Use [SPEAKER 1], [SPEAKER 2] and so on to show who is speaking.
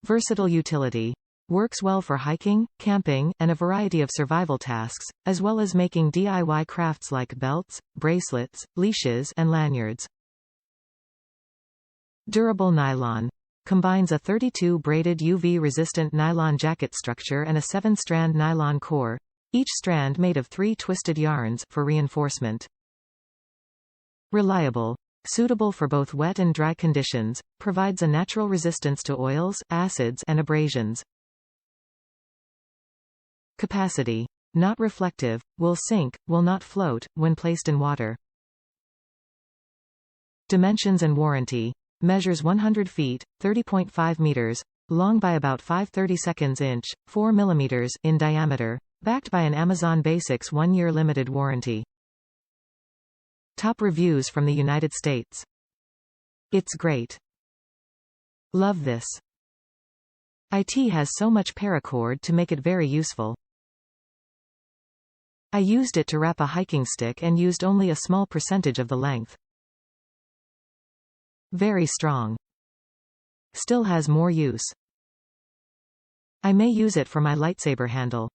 [SPEAKER 1] Versatile utility. Works well for hiking, camping, and a variety of survival tasks, as well as making DIY crafts like belts, bracelets, leashes, and lanyards. Durable nylon. Combines a 32 braided UV-resistant nylon jacket structure and a 7-strand nylon core, each strand made of 3 twisted yarns, for reinforcement. Reliable. Suitable for both wet and dry conditions, provides a natural resistance to oils, acids, and abrasions. Capacity. Not reflective, will sink, will not float, when placed in water. Dimensions and warranty. Measures 100 feet, 30.5 meters, long by about 5/32 inch, 4 millimeters, in diameter, backed by an Amazon Basics 1-year limited warranty. Top reviews from the United States. It's great. Love this. It has so much paracord to make it very useful. I used it to wrap a hiking stick and used only a small percentage of the length. Very strong. Still has more use. I may use it for my lightsaber handle.